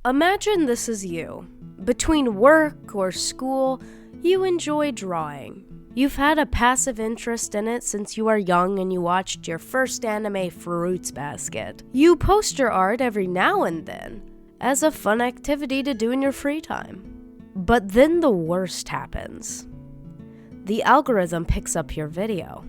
Imagine this is you. Between work or school, you enjoy drawing. You've had a passive interest in it since you are young and you watched your first anime Fruits Basket. You post your art every now and then as a fun activity to do in your free time. But then the worst happens. The algorithm picks up your video,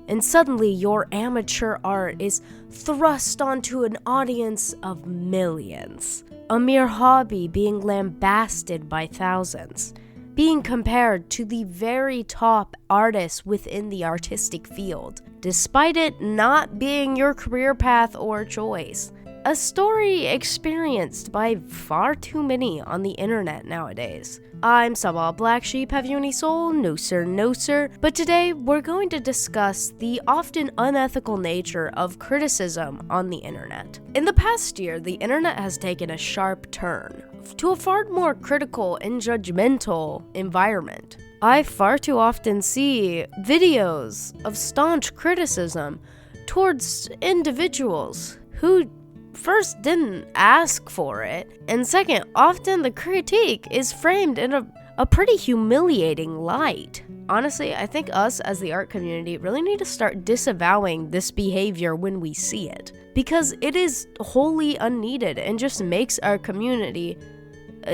and suddenly your amateur art is thrust onto an audience of millions. A mere hobby being lambasted by thousands, being compared to the very top artists within the artistic field, despite it not being your career path or choice. A story experienced by far too many on the internet nowadays. I'm Sabah Black Sheep, have you any soul? No sir, no sir. But today we're going to discuss the often unethical nature of criticism on the internet. In the past year, the internet has taken a sharp turn to a far more critical and judgmental environment. I far too often see videos of staunch criticism towards individuals who first didn't ask for it, and second, often the critique is framed in a pretty humiliating light. Honestly, I think us as the art community really need to start disavowing this behavior when we see it, because it is wholly unneeded and just makes our community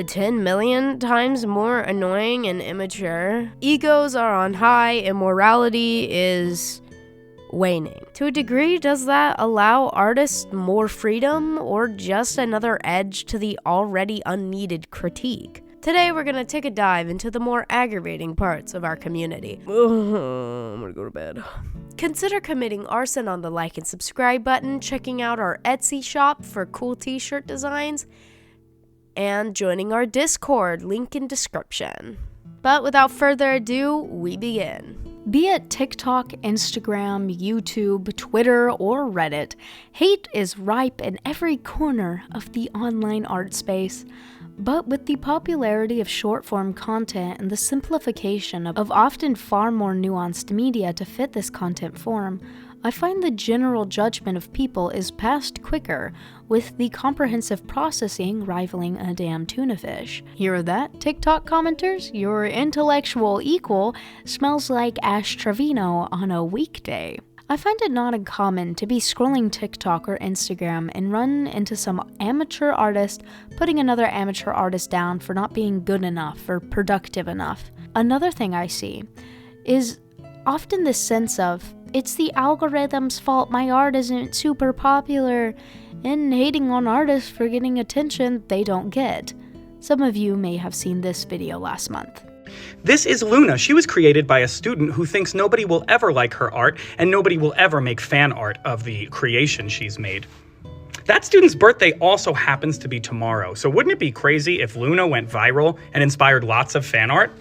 10 million times more annoying and immature. Egos are on high and morality is waning. To a degree, does that allow artists more freedom or just another edge to the already unneeded critique? Today, we're gonna take a dive into the more aggravating parts of our community. I'm gonna go to bed. Consider committing arson on the like and subscribe button, checking out our Etsy shop for cool t-shirt designs, and joining our Discord, link in description. But without further ado, we begin. Be it TikTok, Instagram, YouTube, Twitter, or Reddit, hate is ripe in every corner of the online art space. But with the popularity of short-form content and the simplification of often far more nuanced media to fit this content form, I find the general judgment of people is passed quicker, with the comprehensive processing rivaling a damn tuna fish. Hear that, TikTok commenters? Your intellectual equal smells like Ash Trevino on a weekday. I find it not uncommon to be scrolling TikTok or Instagram and run into some amateur artist putting another amateur artist down for not being good enough or productive enough. Another thing I see is often this sense of, it's the algorithm's fault my art isn't super popular, and hating on artists for getting attention they don't get. Some of you may have seen this video last month. This is Luna. She was created by a student who thinks nobody will ever like her art and nobody will ever make fan art of the creation she's made. That student's birthday also happens to be tomorrow, so wouldn't it be crazy if Luna went viral and inspired lots of fan art?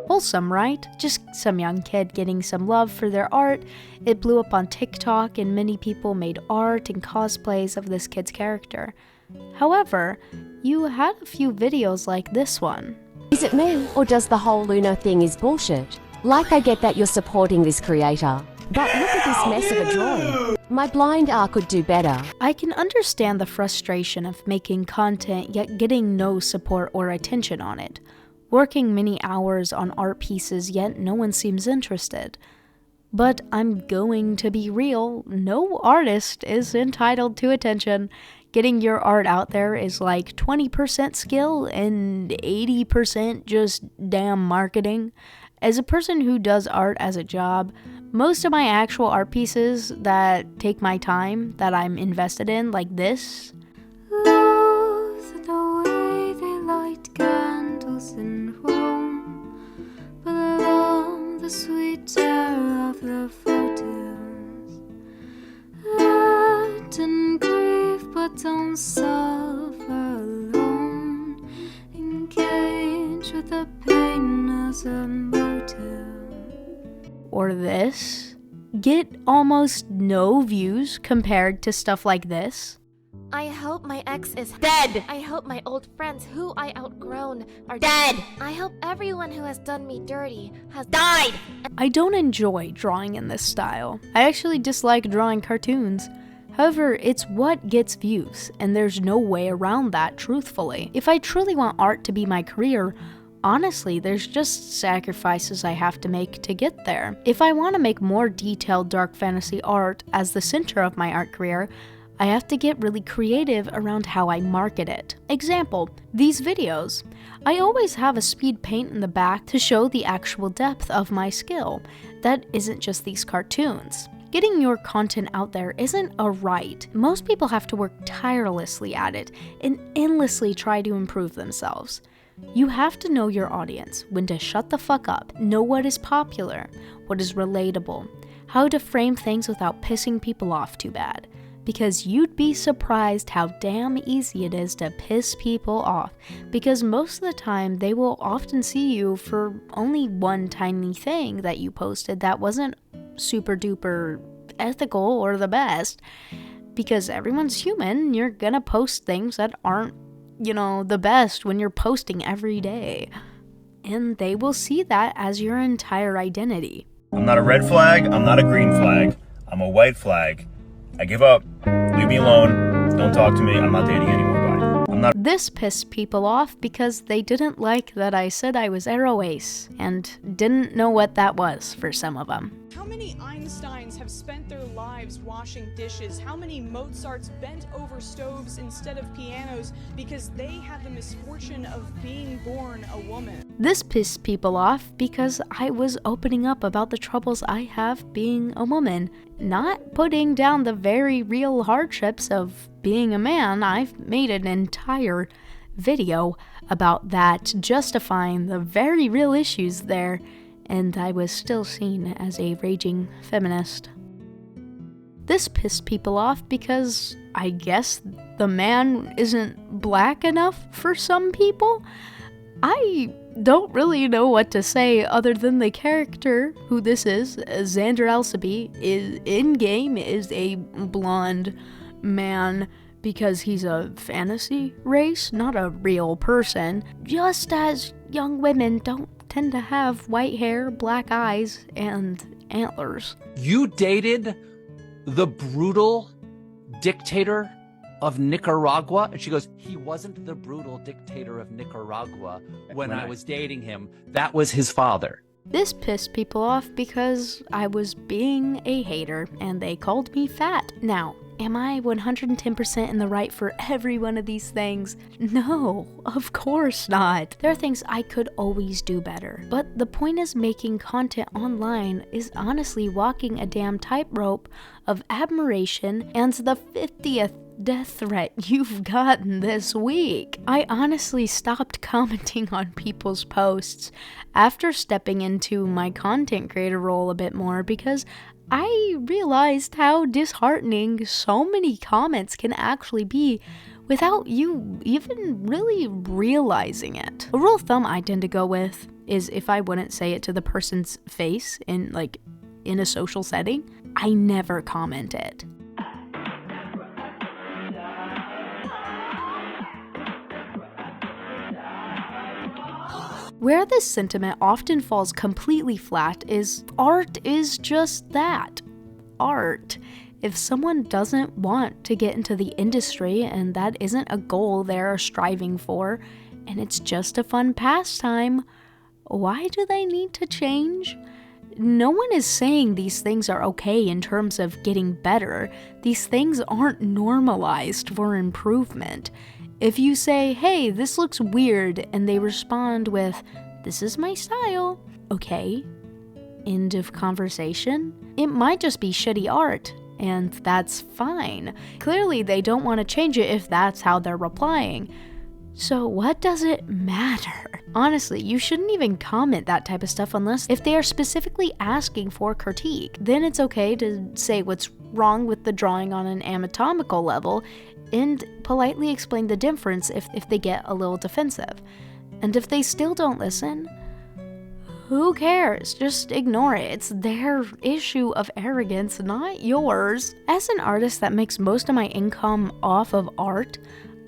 Wholesome, right? Just some young kid getting some love for their art. It blew up on TikTok and many people made art and cosplays of this kid's character. However, you had a few videos like this one. Is it me, or does the whole Luna thing is bullshit? Like, I get that you're supporting this creator, but look at this mess of a drawing. My blind eye could do better. I can understand the frustration of making content yet getting no support or attention on it. Working many hours on art pieces yet no one seems interested. But I'm going to be real, no artist is entitled to attention. Getting your art out there is like 20% skill and 80% just damn marketing. As a person who does art as a job, most of my actual art pieces that take my time, that I'm invested in, like this, Loathe the way they light candles in Rome, but love the sweet terror of the photos. Hurt and grief, but don't suffer alone. Engage with the pain as a motive. or this, get almost no views compared to stuff like this. I hope my ex is dead. I hope my old friends who I outgrown are dead. I hope everyone who has done me dirty has died. I don't enjoy drawing in this style. I actually dislike drawing cartoons. However, it's what gets views, and there's no way around that, truthfully. If I truly want art to be my career, honestly, there's just sacrifices I have to make to get there. If I want to make more detailed dark fantasy art as the center of my art career, I have to get really creative around how I market it. Example, these videos. I always have a speed paint in the back to show the actual depth of my skill. That isn't just these cartoons. Getting your content out there isn't a right. Most people have to work tirelessly at it and endlessly try to improve themselves. You have to know your audience, when to shut the fuck up, know what is popular, what is relatable, how to frame things without pissing people off too bad. Because you'd be surprised how damn easy it is to piss people off, because most of the time they will often see you for only one tiny thing that you posted that wasn't super duper ethical or the best. Because everyone's human, you're gonna post things that aren't, the best when you're posting every day. And they will see that as your entire identity. I'm not a red flag, I'm not a green flag, I'm a white flag. I give up. Leave me alone. Don't talk to me. I'm not dating anyone. Bye. This pissed people off because they didn't like that I said I was Arrow Ace and didn't know what that was for some of them. How many Einsteins have spent their lives washing dishes? How many Mozarts bent over stoves instead of pianos because they had the misfortune of being born a woman? This pissed people off because I was opening up about the troubles I have being a woman, not putting down the very real hardships of being a man. I've made an entire video about that, justifying the very real issues there, and I was still seen as a raging feminist. This pissed people off because I guess the man isn't black enough for some people. I don't really know what to say other than the character, who this is, Xander Alsaby, is in-game is a blonde man because he's a fantasy race, not a real person. Just as young women don't tend to have white hair, black eyes, and antlers. You dated the brutal dictator of Nicaragua? And she goes, he wasn't the brutal dictator of Nicaragua when I was dating him. That was his father. This pissed people off because I was being a hater and they called me fat. Now, am I 110% in the right for every one of these things? No, of course not. There are things I could always do better. But the point is, making content online is honestly walking a damn tightrope of admiration and the 50th death threat you've gotten this week. I honestly stopped commenting on people's posts after stepping into my content creator role a bit more because I realized how disheartening so many comments can actually be without you even really realizing it. A rule of thumb I tend to go with is if I wouldn't say it to the person's face in a social setting, I never comment it. Where this sentiment often falls completely flat is art is just that. Art. If someone doesn't want to get into the industry and that isn't a goal they're striving for, and it's just a fun pastime, why do they need to change? No one is saying these things are okay in terms of getting better. These things aren't normalized for improvement. If you say, hey, this looks weird, and they respond with, this is my style, okay, end of conversation. It might just be shitty art, and that's fine. Clearly, they don't want to change it if that's how they're replying. So what does it matter? Honestly, you shouldn't even comment that type of stuff unless if they are specifically asking for critique. Then it's okay to say what's wrong with the drawing on an anatomical level and politely explain the difference if they get a little defensive. And if they still don't listen, who cares? Just ignore it. It's their issue of arrogance, not yours. As an artist that makes most of my income off of art,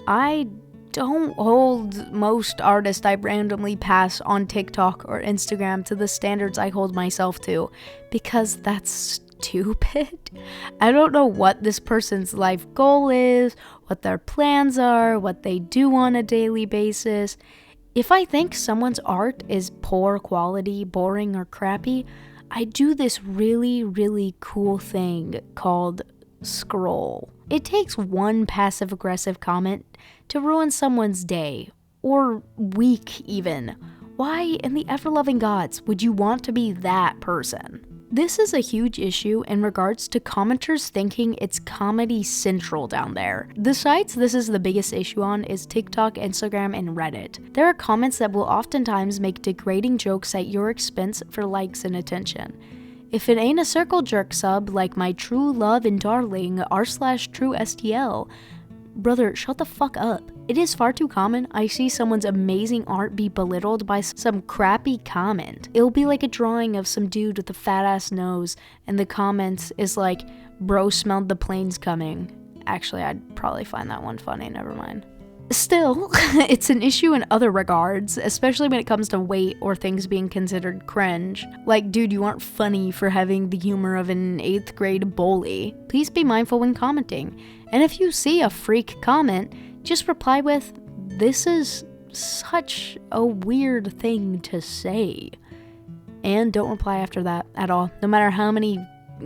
I don't hold most artists I randomly pass on TikTok or Instagram to the standards I hold myself to, because that's stupid. I don't know what this person's life goal is, what their plans are, what they do on a daily basis. If I think someone's art is poor quality, boring, or crappy, I do this really, really cool thing called scroll. It takes one passive-aggressive comment to ruin someone's day, or week even. Why in the ever-loving gods would you want to be that person? This is a huge issue in regards to commenters thinking it's Comedy Central down there. The sites this is the biggest issue on is TikTok, Instagram, and Reddit. There are comments that will oftentimes make degrading jokes at your expense for likes and attention. If it ain't a circle jerk sub like my true love and darling r/truestl, brother, shut the fuck up. It is far too common I see someone's amazing art be belittled by some crappy comment. It'll be like a drawing of some dude with a fat ass nose, and the comments is like, bro smelled the planes coming. Actually, I'd probably find that one funny, never mind. Still, it's an issue in other regards, especially when it comes to weight or things being considered cringe. Like, dude, you aren't funny for having the humor of an 8th grade bully. Please be mindful when commenting. And if you see a freak comment, just reply with, "This is such a weird thing to say." And don't reply after that at all. No matter how many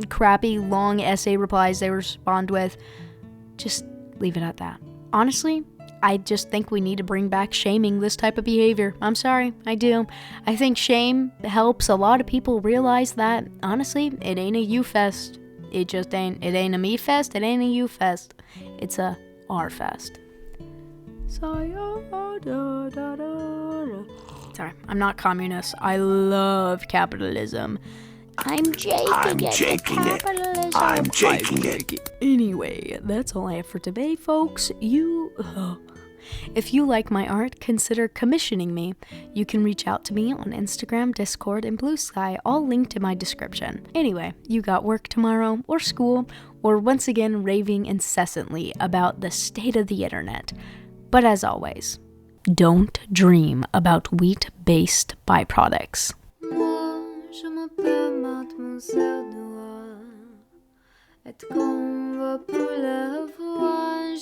crappy long essay replies they respond with, just leave it at that. Honestly, I just think we need to bring back shaming this type of behavior. I'm sorry, I do. I think shame helps a lot of people realize that, honestly, it ain't a you fest. It just ain't. It ain't a me fest, it ain't a you fest. It's a our fest. Sorry, I'm not communist. I love capitalism. I'm jaking it. I'm jaking it. Anyway, that's all I have for today, folks. If you like my art, consider commissioning me. You can reach out to me on Instagram, Discord, and Blue Sky, all linked in my description. Anyway, you got work tomorrow, or school, or once again raving incessantly about the state of the internet. But as always, don't dream about wheat-based byproducts. Moi, je m'appelle Mademoiselle Noire, et qu'on va pour la voix,